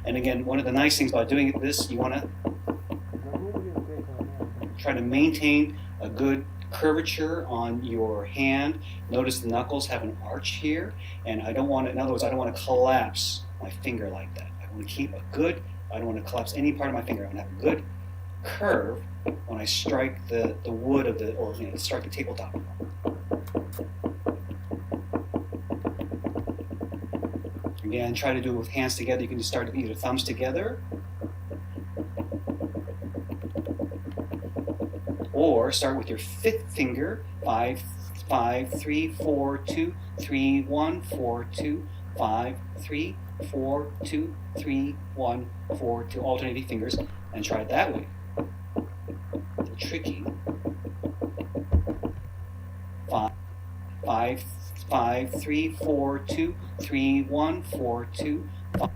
And again, one of the nice things about doing this, you want to try to maintain a good curvature on your hand. Notice the knuckles have an arch here, and I don't want to, in other words, I don't want to collapse my finger like that. I want to keep a good, I don't want to collapse any part of my finger. I want to have a good curve when I strike the wood of the, or strike the tabletop. Again, try to do it with hands together. You can just start either thumbs together, or start with your fifth finger, 5, 5, 3, 4, 2, 3, 1, 4, 2, 5, 3, 4, 2, 3, 1, 4, 2, alternating fingers, and try it that way. A little tricky. 5, 5, 5, 3, 4, 2, 3, 1, 4, 2, 5.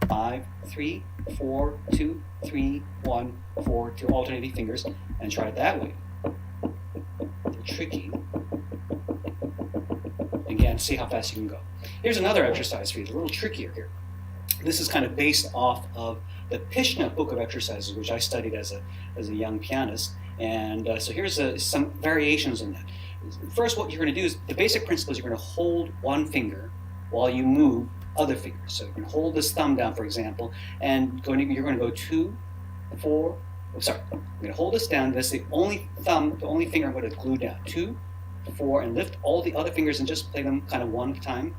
5, 3, 4, 2, 3, 1, 4, 2, alternating fingers, and try it that way. A little tricky. Again, see how fast you can go. Here's another exercise for you, a little trickier here. This is kind of based off of the Pishna book of exercises, which I studied as a young pianist. And so here's some variations in that. First, what you're going to do is, the basic principle is you're going to hold one finger while you move other fingers. So you can hold this thumb down, for example, and you're going to go 2, 4, I'm going to hold this down. That's the only finger I'm going to glue down. 2, 4, and lift all the other fingers and just play them kind of one at a time.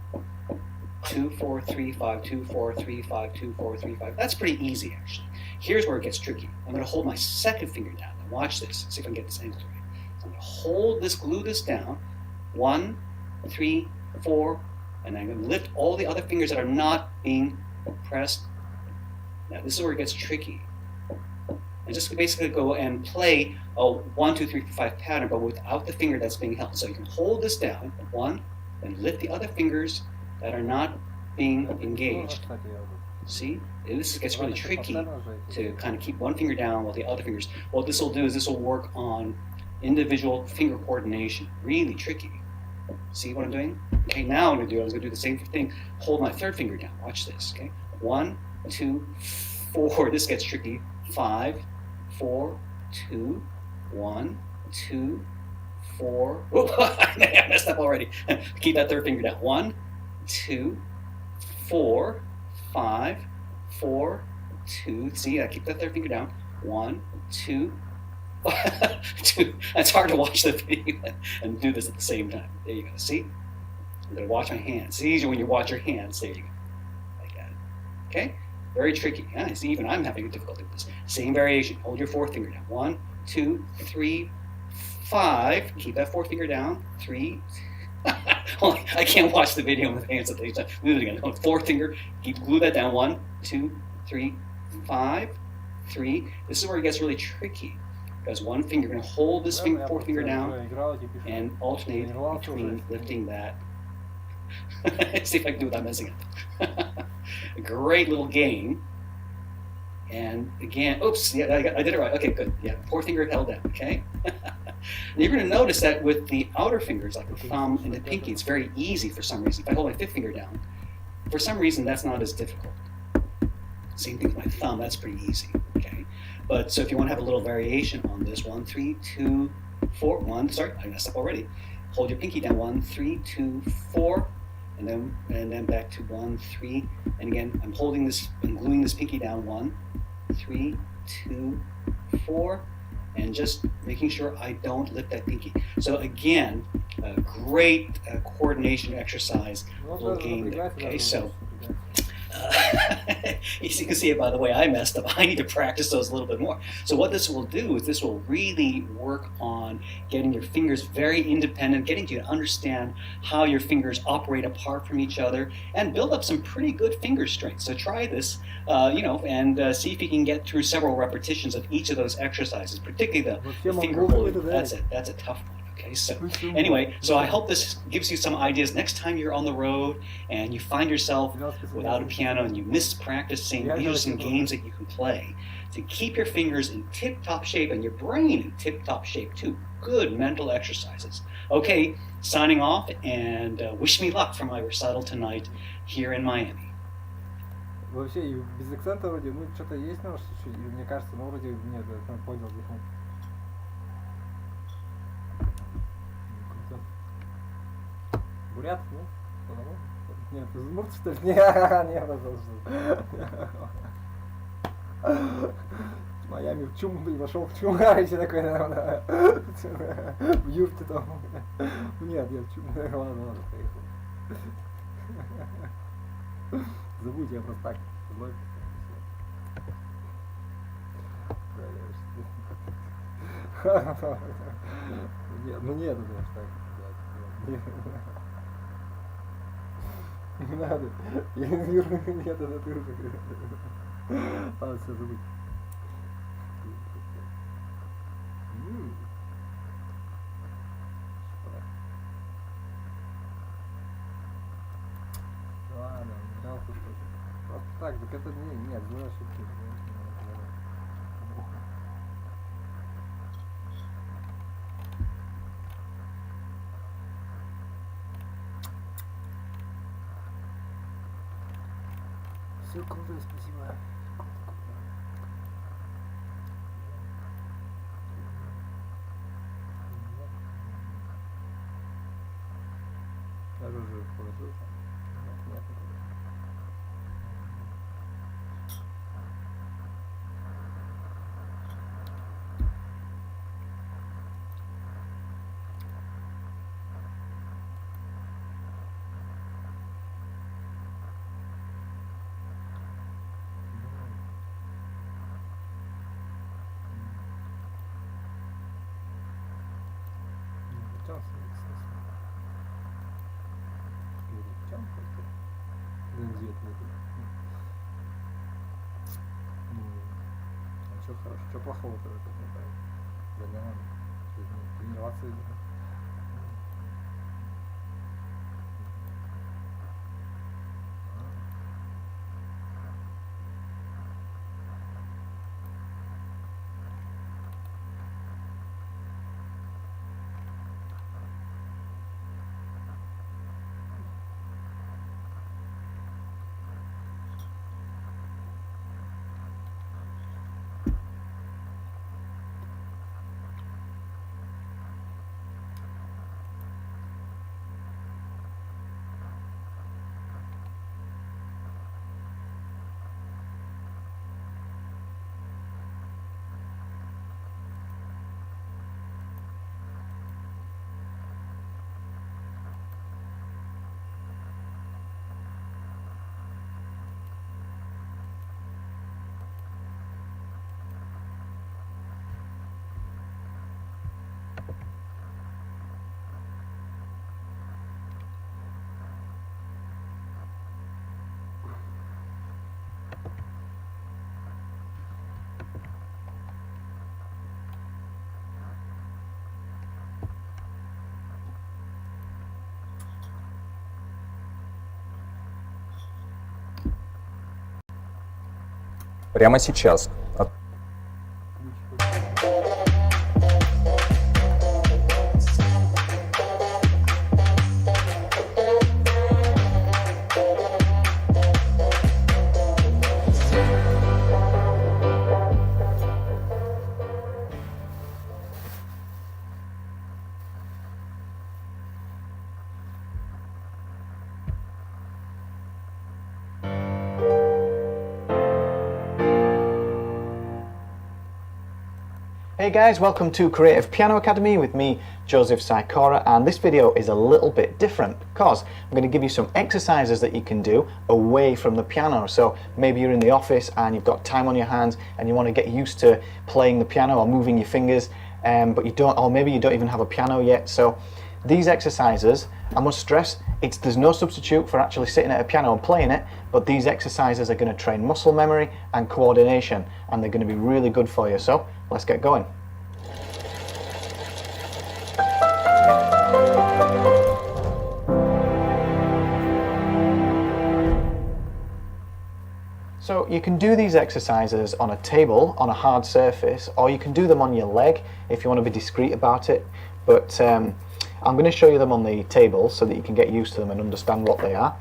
2, 4, 3, 5, 2, 4, 3, 5, 2, 4, 3, 5. That's pretty easy, actually. Here's where it gets tricky. I'm going to hold my second finger down. Now watch this. See if I can get this angle right. So I'm going to hold this, glue this down. 1, 3, 4, and I'm going to lift all the other fingers that are not being pressed. Now this is where it gets tricky. And just basically go and play a 1, 2, 3, 4, 5 pattern, but without the finger that's being held. So you can hold this down, 1, and lift the other fingers that are not being engaged. See? This gets really tricky to kind of keep one finger down while the other fingers. What this will do is this will work on individual finger coordination. Really tricky. See what I'm doing? Okay, now I'm going to do the same thing. Hold my third finger down. Watch this. Okay? 1, 2, 4. This gets tricky. 5, 4, 2, 1, 2, 4. Oh, I messed up already. Keep that third finger down. 1, 2, 4, 5, 4, 2. See, I keep that third finger down. 1, 2, 2. It's hard to watch the video and do this at the same time. There you go. See? I'm going to watch my hands. It's easier when you watch your hands. There you go. Like that. Okay? Very tricky. Yeah, see, even I'm having difficulty with this. Same variation. Hold your fourth finger down. 1, 2, 3, 5. Keep that fourth finger down. 3. I can't watch the video with hands at the same time. Do it again. Fourth finger. Glue that down. 1, 2, 3, 5, 3. This is where it gets really tricky. Because one finger, you're going to hold this fourth finger down and alternate between lifting that. See if I can do it without messing up. A great little game. And again, oops, yeah, I did it right. Okay, good. Yeah, fourth finger held down, okay? You're going to notice that with the outer fingers, like the thumb and the pinky, it's very easy for some reason. If I hold my fifth finger down, for some reason, that's not as difficult. Same thing with my thumb, that's pretty easy, okay? But so if you want to have a little variation on this, 1, 3, 2, 4, 1, sorry, I messed up already. Hold your pinky down, 1, 3, 2, 4, and then back to 1, 3, and again, I'm holding this, I'm gluing this pinky down, 1, 3, 2, 4, and just making sure I don't lift that pinky. So again, a great coordination exercise, little game there, okay? So, you can see it by the way I messed up. I need to practice those a little bit more. So what this will do is this will really work on getting your fingers very independent, getting you to understand how your fingers operate apart from each other, and build up some pretty good finger strength. So try this, and see if you can get through several repetitions of each of those exercises, particularly the finger holding. That's a tough one. Okay, so anyway, so I hope this gives you some ideas next time you're on the road and you find yourself without a piano and you miss practicing. These are some games that you can play to keep your fingers in tip-top shape and your brain in tip-top shape too. Good mental exercises. Okay, signing off, and wish me luck for my recital tonight here in Miami. Вообще, и без акцента вроде, ну, что-то есть, но мне кажется, ну, вроде, нет, я понял, бурят, ну? Нет, изумруд, что ли? Нет, пожалуйста. Майами в чум, вошел в чум, и все такое, в юрте там. Нет, я в чум, ладно, поехал. Забудь, я просто так злой. Нет, ну нет, это ж так. Не надо. Нет, это ты уже. Ладно, все, забудь. Ладно, не дал тут что-то. Просто так, так это нет, злые ошибки. Все круто, спасибо. Оружие положил. Нет, что хорошего, что плохого-то в этом? Да нормально. Тренироваться. Прямо сейчас. Hey guys, welcome to Creative Piano Academy with me, Joseph Sikora, and this video is a little bit different because I'm going to give you some exercises that you can do away from the piano. So maybe you're in the office and you've got time on your hands and you want to get used to playing the piano or moving your fingers, but you don't, or maybe you don't even have a piano yet. So these exercises, I must stress, there's no substitute for actually sitting at a piano and playing it, but these exercises are going to train muscle memory and coordination, and they're going to be really good for you. So let's get going. So you can do these exercises on a table, on a hard surface, or you can do them on your leg if you want to be discreet about it. But I'm going to show you them on the table so that you can get used to them and understand what they are.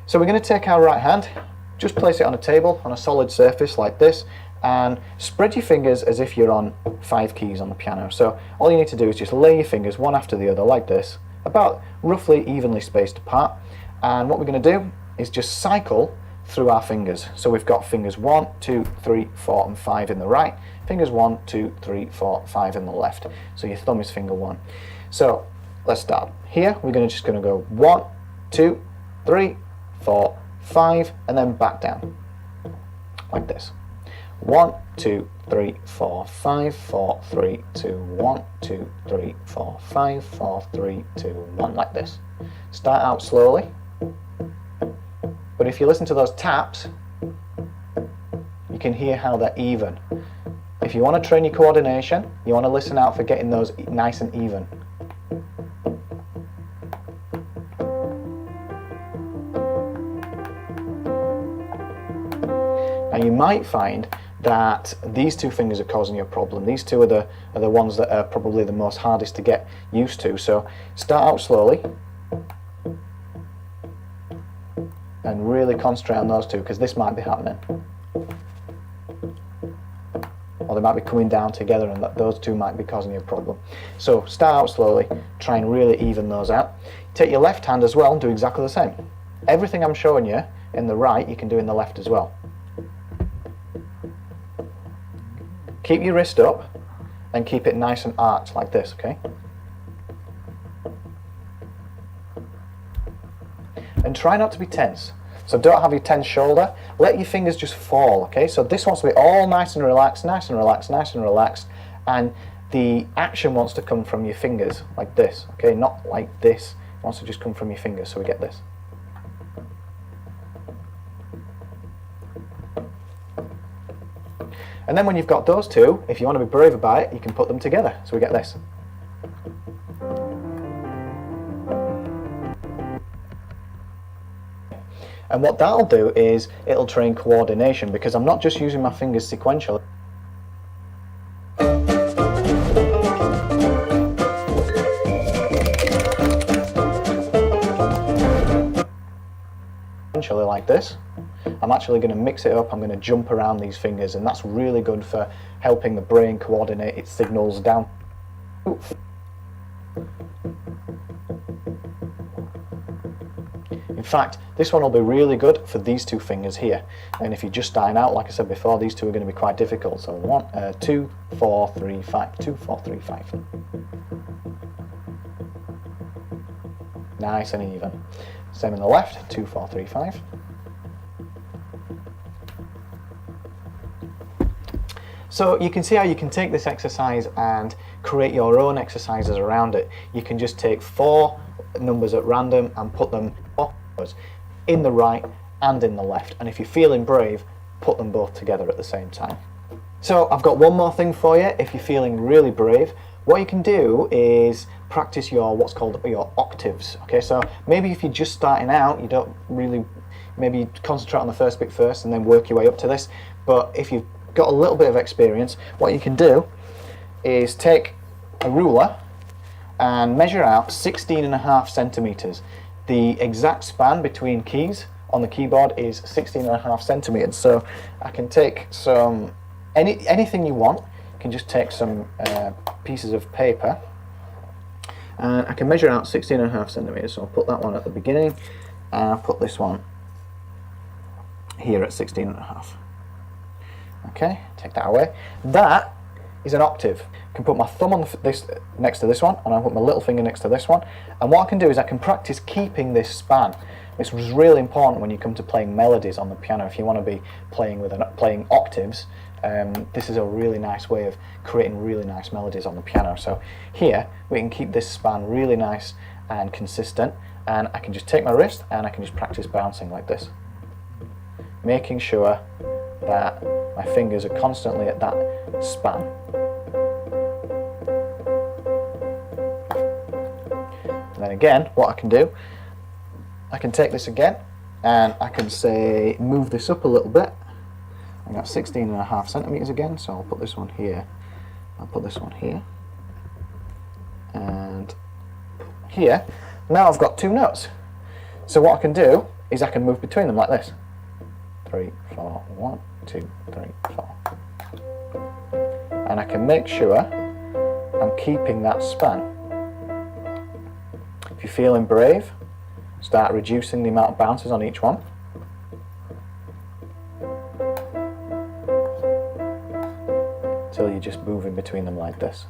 So we're going to take our right hand, just place it on a table, on a solid surface like this, and spread your fingers as if you're on 5 keys on the piano. So all you need to do is just lay your fingers one after the other like this, about roughly evenly spaced apart. And what we're going to do is just cycle through our fingers. So we've got fingers 1, 2, 3, 4 and 5 in the right, fingers 1, 2, 3, 4, 5 in the left. So your thumb is finger 1. So let's start. Here we're just going to go 1, 2, 3, 4, 5 and then back down like this. 1, 2, 3, 4, 5, 4, 3, 2, 1, 2, 3, 4, 5, 4, 3, 2, 1 like this. Start out slowly. But if you listen to those taps, you can hear how they're even. If you want to train your coordination, you want to listen out for getting those nice and even. Now you might find that these 2 fingers are causing you a problem. These 2 are the ones that are probably the most hardest to get used to. So start out slowly. And really concentrate on those 2 because this might be happening. Or they might be coming down together and those 2 might be causing you a problem. So start out slowly, try and really even those out. Take your left hand as well and do exactly the same. Everything I'm showing you in the right, you can do in the left as well. Keep your wrist up and keep it nice and arched like this, okay? And try not to be tense. So don't have your tense shoulder. Let your fingers just fall, okay? So this wants to be all nice and relaxed, nice and relaxed, nice and relaxed. And the action wants to come from your fingers, like this, okay? Not like this. It wants to just come from your fingers, so we get this. And then when you've got those 2, if you want to be brave about it, you can put them together. So we get this. And what that'll do is it'll train coordination because I'm not just using my fingers sequentially. Like this. I'm actually going to mix it up. I'm going to jump around these fingers, and that's really good for helping the brain coordinate its signals down. In fact, this one will be really good for these 2 fingers here. And if you're just starting out, like I said before, these 2 are going to be quite difficult. So 1, 2, 4, 3, 5, 2, 4, 3, 5. Nice and even. Same in the left, 2, 4, 3, 5. So you can see how you can take this exercise and create your own exercises around it. You can just take 4 numbers at random and put them in the right and in the left. And if you're feeling brave, put them both together at the same time. So I've got one more thing for you. If you're feeling really brave, what you can do is practice your what's called your octaves. Okay, so maybe if you're just starting out, you don't really, maybe concentrate on the first bit first and then work your way up to this. But if you've got a little bit of experience, what you can do is take a ruler and measure out 16.5 centimeters. The exact span between keys on the keyboard is 16.5 centimeters. So I can take some anything you want. You can just take some pieces of paper and I can measure out 16.5 centimeters. So I'll put that one at the beginning and I'll put this one here at 16.5. Okay, take that away. That is an octave. I can put my thumb on this next to this one, and I'll put my little finger next to this one. And what I can do is I can practice keeping this span. This was really important when you come to playing melodies on the piano. If you want to be playing octaves, this is a really nice way of creating really nice melodies on the piano. So here we can keep this span really nice and consistent, and I can just take my wrist and I can just practice bouncing like this, making sure that my fingers are constantly at that span. And then again, what I can do, I can take this again and I can say move this up a little bit I got 16.5 centimeters again, so I'll put this one here. I'll put this one here. And here. Now I've got 2 notes. So what I can do is I can move between them like this. 3, 4, 1, 2, 3, 4. And I can make sure I'm keeping that span. If you're feeling brave, start reducing the amount of bounces on each one. Till you're just moving between them like this.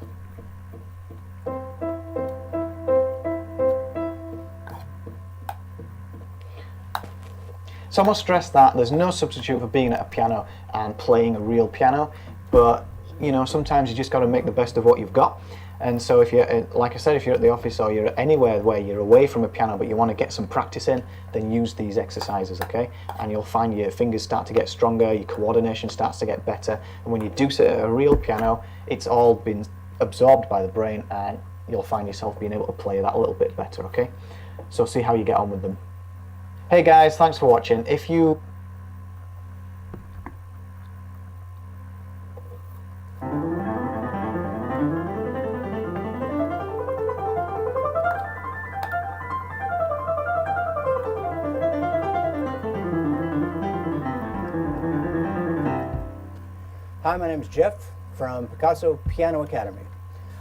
So I must stress that there's no substitute for being at a piano and playing a real piano, but you know, sometimes you just got to make the best of what you've got. And so if you're, like I said, if you're at the office or you're anywhere where you're away from a piano but you want to get some practice in, then use these exercises, okay? And you'll find your fingers start to get stronger, your coordination starts to get better, and when you do sit at a real piano, it's all been absorbed by the brain and you'll find yourself being able to play that a little bit better, okay? So see how you get on with them. Hey guys, thanks for watching. If you Hi, my name is Jeff from Picasso Piano Academy.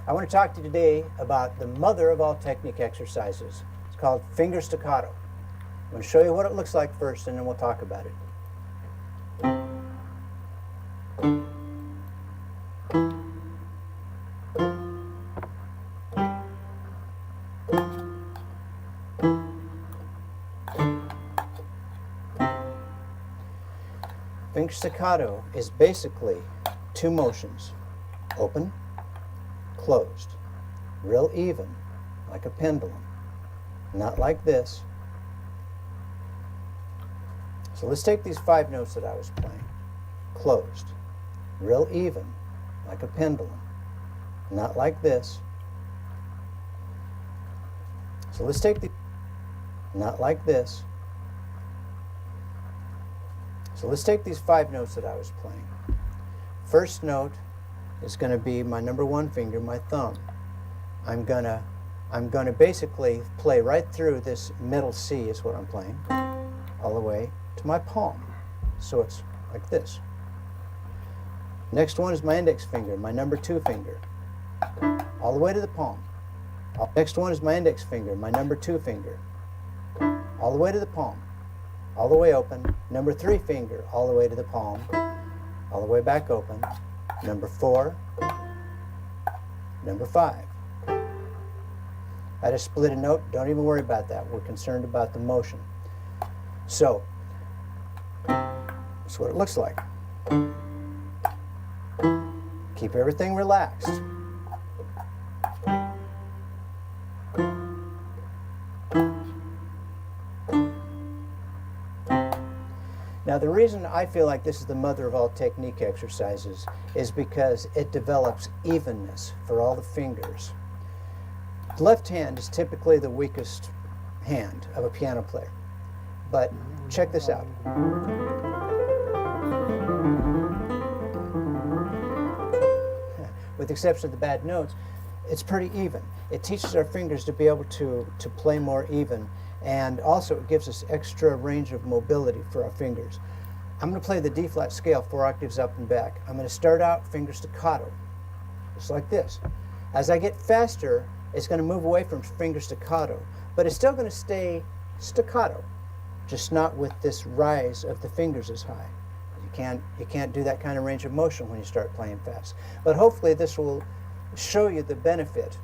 I want to talk to you today about the mother of all technique exercises. It's called finger staccato. I'm going to show you what it looks like first and then we'll talk about it. Finger staccato is basically 2 motions, open, closed, real even, like a pendulum, not like this. So let's take these 5 notes that I was playing, closed, real even, like a pendulum, not like this. So let's take the, not like this. So let's take these 5 notes that I was playing. First note is going to be my number 1 finger, my thumb. I'm gonna basically play right through this middle C is what I'm playing, all the way to my palm. So it's like this. Next one is my index finger, my number 2 finger, all the way to the palm. Next one is my index finger, my number 2 finger, all the way to the palm. All the way open, number 3 finger, all the way to the palm, all the way back open, number 4, number 5. I just split a note, don't even worry about that. We're concerned about the motion. So, that's what it looks like. Keep everything relaxed. Now the reason I feel like this is the mother of all technique exercises is because it develops evenness for all the fingers. The left hand is typically the weakest hand of a piano player. But check this out. With the exception of the bad notes, it's pretty even. It teaches our fingers to be able to play more even, and also it gives us extra range of mobility for our fingers. I'm going to play the D flat scale 4 octaves up and back. I'm going to start out finger staccato, just like this. As I get faster, it's going to move away from finger staccato, but it's still going to stay staccato, just not with this rise of the fingers as high. You can't do that kind of range of motion when you start playing fast. But hopefully this will show you the benefit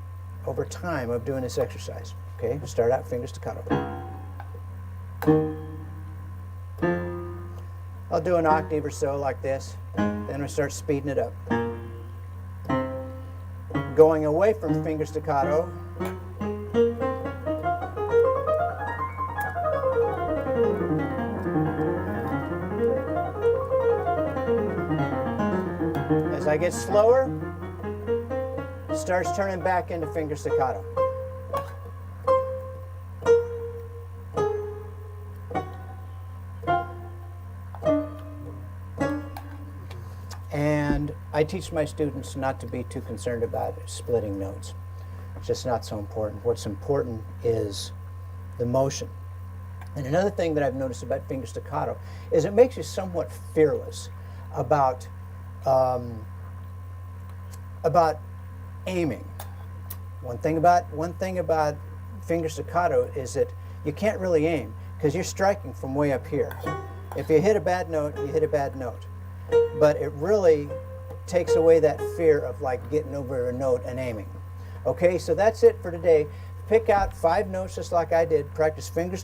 over time of doing this exercise. Okay, start out finger staccato. I'll do an octave or so like this, then we start speeding it up. Going away from finger staccato, as I get slower, it starts turning back into finger staccato. I teach my students not to be too concerned about splitting notes. It's just not so important. What's important is the motion. And another thing that I've noticed about finger staccato is it makes you somewhat fearless about aiming. One thing about finger staccato is that you can't really aim because you're striking from way up here. If you hit a bad note, you hit a bad note. But it really takes away that fear of like getting over a note and aiming. Okay, so that's it for today. Pick out 5 notes just like I did. Practice finger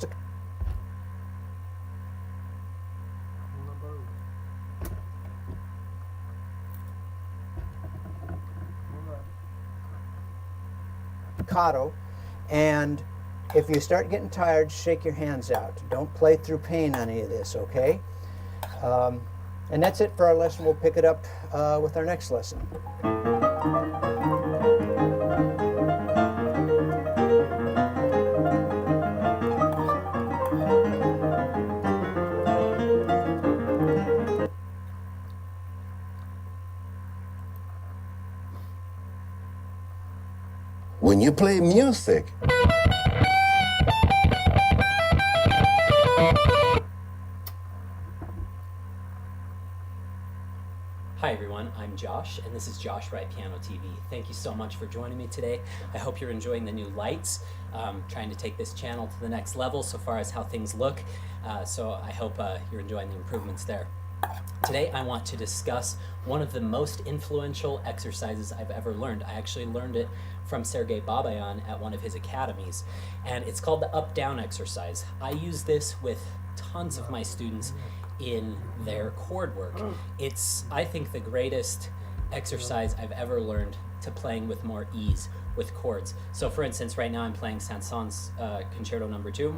staccato. And if you start getting tired, shake your hands out. Don't play through pain on any of this, okay? And that's it for our lesson. We'll pick it up with our next lesson. When you play music, Hi everyone, I'm Josh, and this is Josh Wright Piano TV. Thank you so much for joining me today. I hope you're enjoying the new lights. Trying to take this channel to the next level so far as how things look. So I hope you're enjoying the improvements there. Today I want to discuss one of the most influential exercises I've ever learned. I actually learned it from Sergey Babayan at one of his academies, and it's called the up-down exercise. I use this with tons of my students in their chord work. It's, I think, the greatest exercise I've ever learned to playing with more ease with chords. So for instance, right now I'm playing Saint-Saëns Concerto No. 2.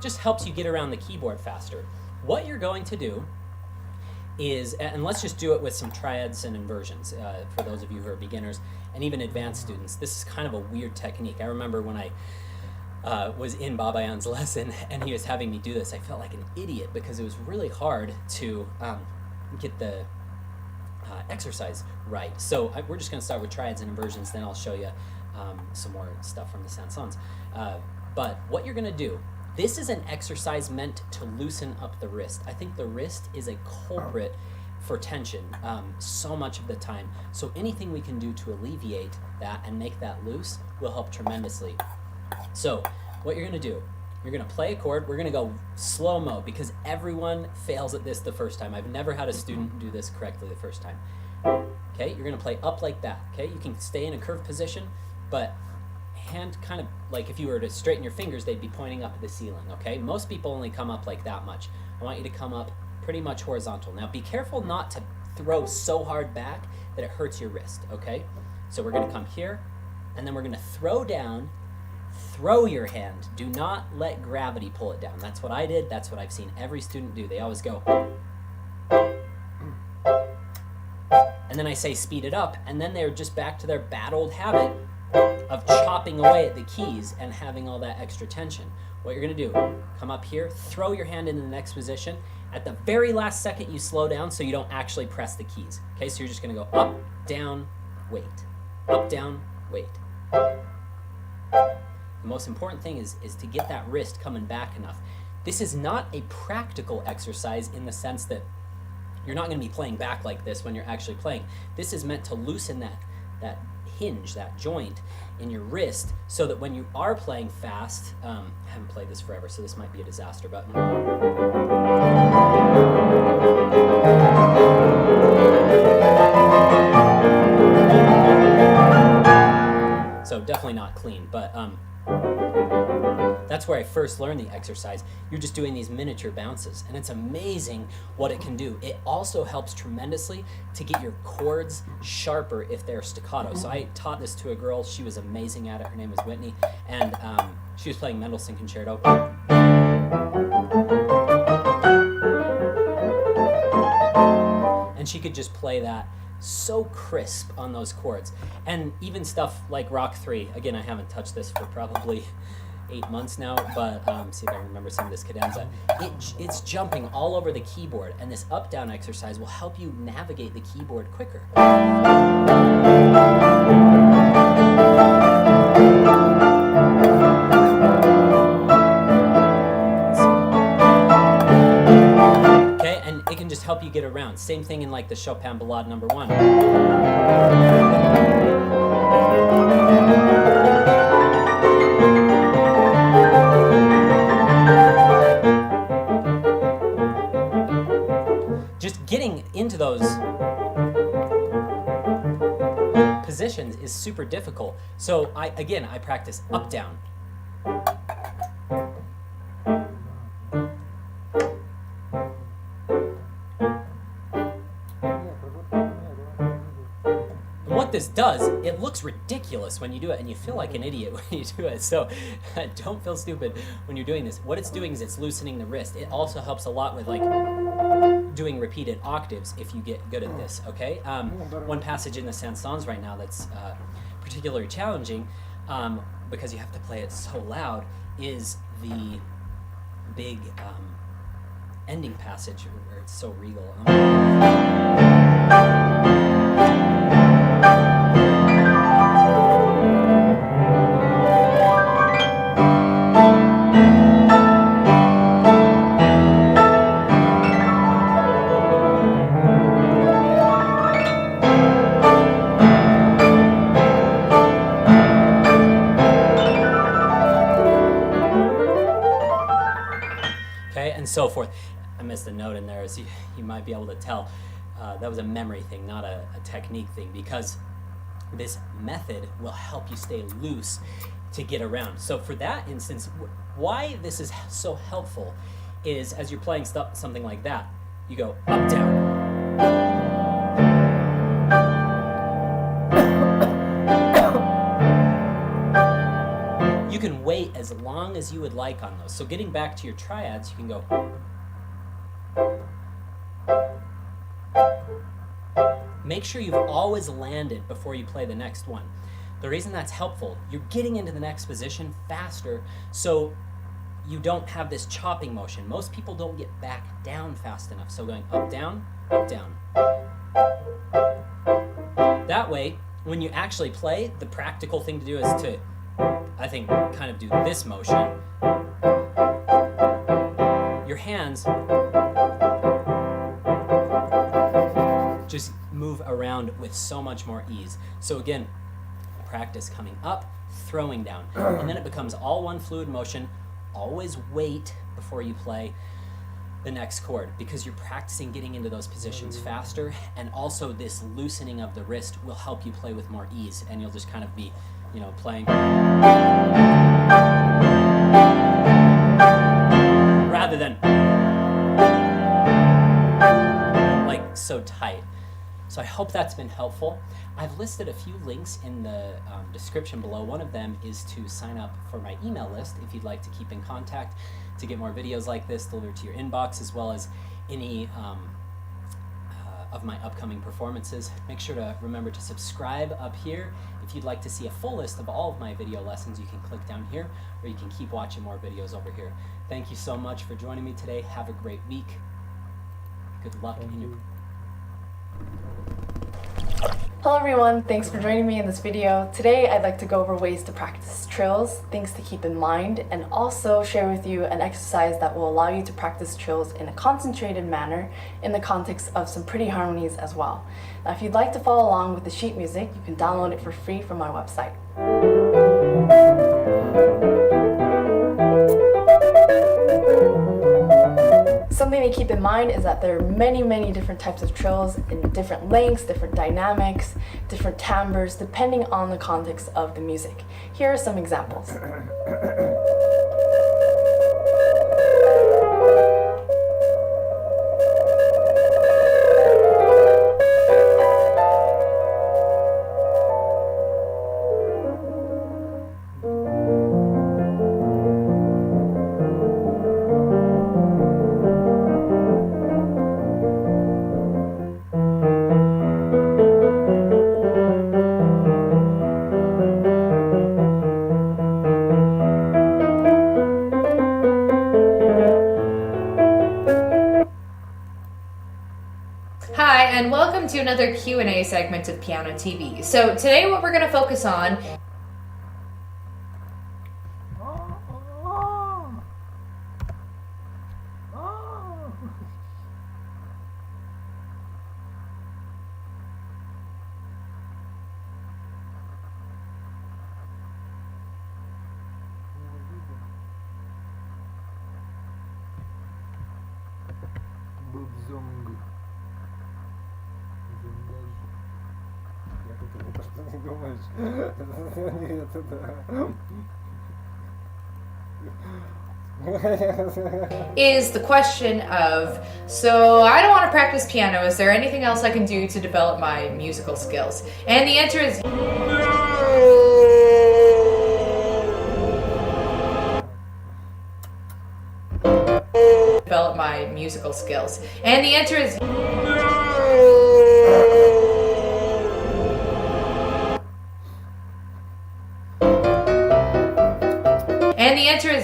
Just helps you get around the keyboard faster. What you're going to do is, and let's just do it with some triads and inversions for those of you who are beginners and even advanced students. This is kind of a weird technique. I remember when I was in Babayan's lesson and he was having me do this, I felt like an idiot because it was really hard to get the exercise right. So we're just going to start with triads and inversions, then I'll show you some more stuff from the Saint-Saëns. But what you're going to do, this is an exercise meant to loosen up the wrist. I think the wrist is a culprit for tension so much of the time. So anything we can do to alleviate that and make that loose will help tremendously. So what you're going to do, you're going to play a chord. We're going to go slow-mo because everyone fails at this the first time. I've never had a student do this correctly the first time. Okay, you're going to play up like that. Okay, you can stay in a curved position, but hand kind of like if you were to straighten your fingers, they'd be pointing up at the ceiling. Okay, most people only come up like that much. I want you to come up pretty much horizontal. Now be careful not to throw so hard back that it hurts your wrist. Okay, so we're going to come here and then we're going to throw down. Throw your hand. Do not let gravity pull it down. That's what I did. That's what I've seen every student do. They always go. And then I say speed it up, and then they're just back to their bad old habit of chopping away at the keys and having all that extra tension. What you're going to do, come up here, throw your hand into the next position. At the very last second, you slow down so you don't actually press the keys. Okay, so you're just going to go up, down, wait. Up, down, wait. The most important thing is to get that wrist coming back enough. This is not a practical exercise in the sense that you're not going to be playing back like this when you're actually playing. This is meant to loosen that hinge, that joint in your wrist so that when you are playing fast, I haven't played this forever, so this might be a disaster, but so definitely not clean, but that's where I first learned the exercise. You're just doing these miniature bounces, and it's amazing what it can do. It also helps tremendously to get your chords sharper if they're staccato. So I taught this to a girl. She was amazing at it. Her name was Whitney, and she was playing Mendelssohn Concerto. And she could just play that so crisp on those chords. And even stuff like Rock 3, again, I haven't touched this for probably 8 months now, but see if I can remember some of this cadenza. It's jumping all over the keyboard, and this up-down exercise will help you navigate the keyboard quicker. Okay, and it can just help you get around. Same thing in like the Chopin Ballade number 1. Just getting into those positions is super difficult. So I practice up down. And what this does, it looks ridiculous when you do it, and you feel like an idiot when you do it. So don't feel stupid when you're doing this. What it's doing is it's loosening the wrist. It also helps a lot with like doing repeated octaves if you get good at this, okay? One passage in the chansons right now that's particularly challenging because you have to play it so loud is the big ending passage where it's so regal. And so forth. I missed a note in there, as you might be able to tell. That was a memory thing, not a technique thing, because this method will help you stay loose to get around. So for that instance, why this is so helpful is as you're playing something like that, you go up, down. You can wait as long as you would like on those. So getting back to your triads, you can go. Make sure you've always landed before you play the next one. The reason that's helpful, you're getting into the next position faster, so you don't have this chopping motion. Most people don't get back down fast enough. So going up, down, up, down. That way, when you actually play, the practical thing to do is to, I think, kind of do this motion. Your hands just move around with so much more ease. So again, practice coming up, throwing down, and then it becomes all one fluid motion. Always wait before you play the next chord because you're practicing getting into those positions faster, and also this loosening of the wrist will help you play with more ease, and you'll just kind of be, you know, playing rather than like so tight. So I hope that's been helpful. I've listed a few links in the description below. One of them is to sign up for my email list if you'd like to keep in contact to get more videos like this delivered to your inbox, as well as any of my upcoming performances. Make sure to remember to subscribe up here. If you'd like to see a full list of all of my video lessons, you can click down here, or you can keep watching more videos over here. Thank you so much for joining me today. Have a great week. Good luck in your... Hello everyone, thanks for joining me in this video. Today I'd like to go over ways to practice trills, things to keep in mind, and also share with you an exercise that will allow you to practice trills in a concentrated manner in the context of some pretty harmonies as well. Now if you'd like to follow along with the sheet music, you can download it for free from my website. Something to keep in mind is that there are many different types of trills in different lengths, different dynamics, different timbres, depending on the context of the music. Here are some examples. welcome to another Q&A segment of Piano TV. So today what we're going to focus on is the question of, so I don't want to practice piano, is there anything else I can do to develop my musical skills? And the answer is develop my musical skills. And the answer is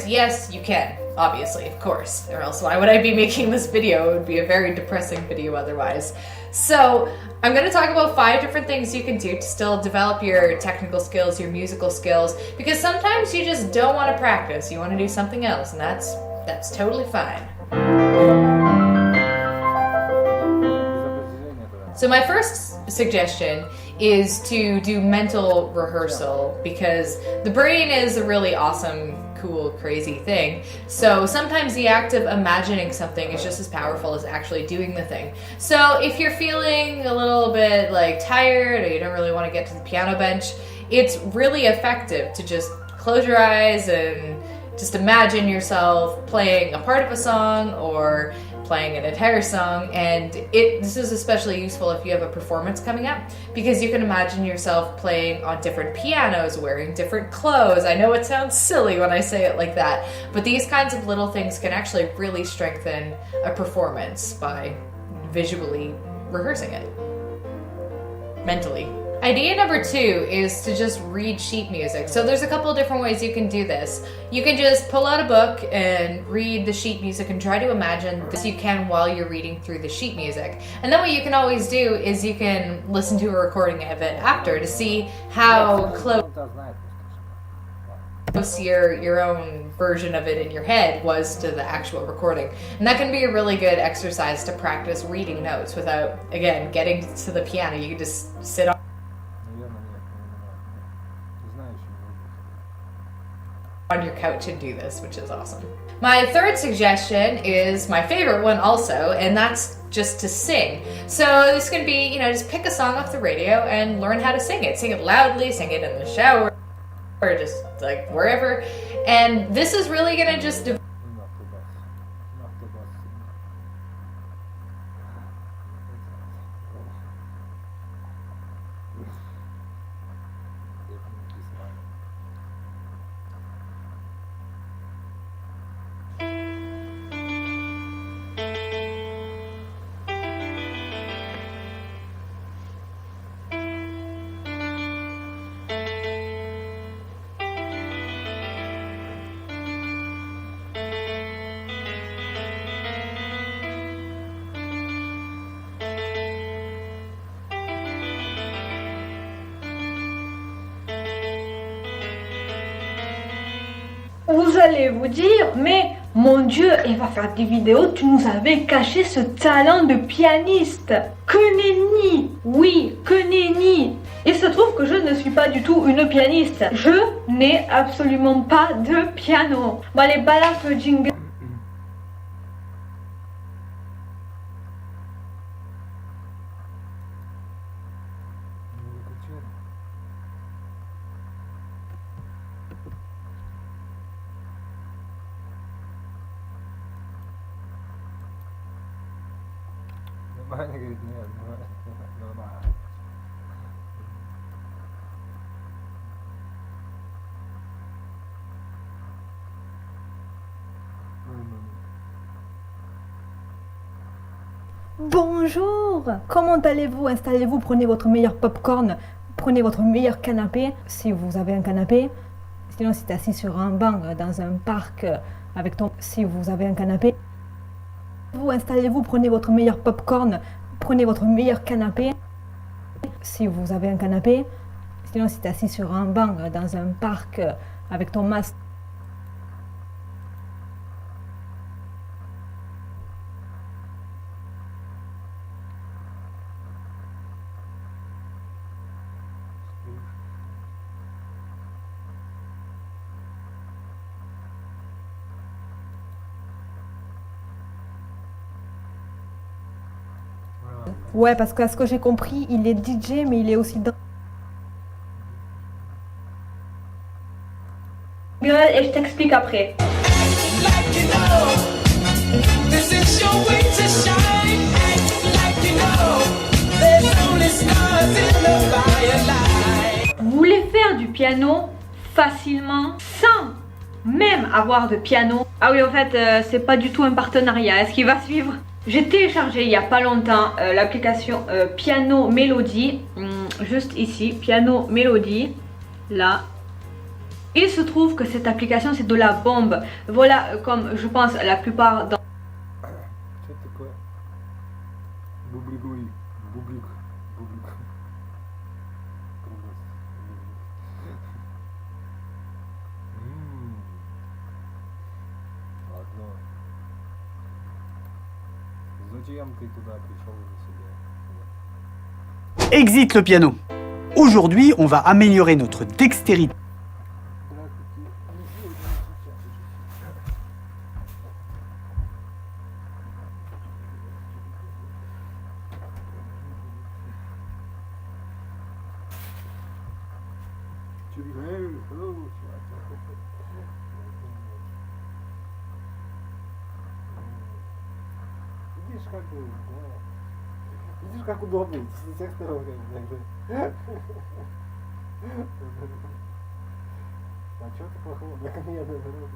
yes, you can. Obviously, of course, or else why would I be making this video? It would be a very depressing video otherwise. So I'm going to talk about 5 different things you can do to still develop your technical skills, your musical skills, because sometimes you just don't want to practice, you want to do something else, and that's totally fine. So my first suggestion is to do mental rehearsal, because the brain is a really awesome, cool, crazy thing. So sometimes the act of imagining something is just as powerful as actually doing the thing. So if you're feeling a little bit like tired, or you don't really want to get to the piano bench, it's really effective to just close your eyes and just imagine yourself playing a part of a song or playing an entire song. And this is especially useful if you have a performance coming up, because you can imagine yourself playing on different pianos, wearing different clothes. I know it sounds silly when I say it like that, but these kinds of little things can actually really strengthen a performance by visually rehearsing it mentally. Idea number 2 is to just read sheet music. So there's a couple of different ways you can do this. You can just pull out a book and read the sheet music and try to imagine this you can while you're reading through the sheet music. And then what you can always do is you can listen to a recording of it after to see how close your own version of it in your head was to the actual recording. And that can be a really good exercise to practice reading notes without, again, getting to the piano. You can just sit on your couch and do this, which is awesome. My third suggestion is my favorite one also, and that's just to sing. So this can be, just pick a song off the radio and learn how to sing it. Sing it loudly, sing it in the shower, or just like wherever. And this is really gonna just Vous allez vous dire, mais mon Dieu, elle va faire des vidéos, tu nous avais caché ce talent de pianiste. Que nenni, oui, que nenni. Il se trouve que je ne suis pas du tout une pianiste. Je n'ai absolument pas de piano. Bon allez, balance le jingle. Bonjour, comment allez-vous? Installez-vous, prenez votre meilleur popcorn, prenez votre meilleur canapé, si vous avez un canapé. Sinon, si tu es assis sur un banc dans un parc avec ton... Si vous avez un canapé. Vous installez-vous, prenez votre meilleur popcorn, Prenez votre meilleur canapé, si vous avez un canapé. Sinon, si tu es assis sur un banc dans un parc avec ton masque. Ouais, parce qu'à ce que j'ai compris, il est DJ, mais il est aussi dans... Et je t'explique après. Vous voulez faire du piano facilement, sans même avoir de piano? Ah oui, en fait, c'est pas du tout un partenariat. Est-ce qu'il va suivre? J'ai téléchargé il y a pas longtemps l'application Piano Mélodie, juste ici, Piano Mélodie, là. Il se trouve que cette application c'est de la bombe. Voilà, comme je pense la plupart d'entre Что это такое? Бублигуи. Бублик. Бублик. Ладно. Зачем ты туда пришел за себя? Exit le piano. Aujourd'hui, on va améliorer notre dextérité. Видишь, как удобно, с всех сторон. А что ты плохого? На камне, наоборот.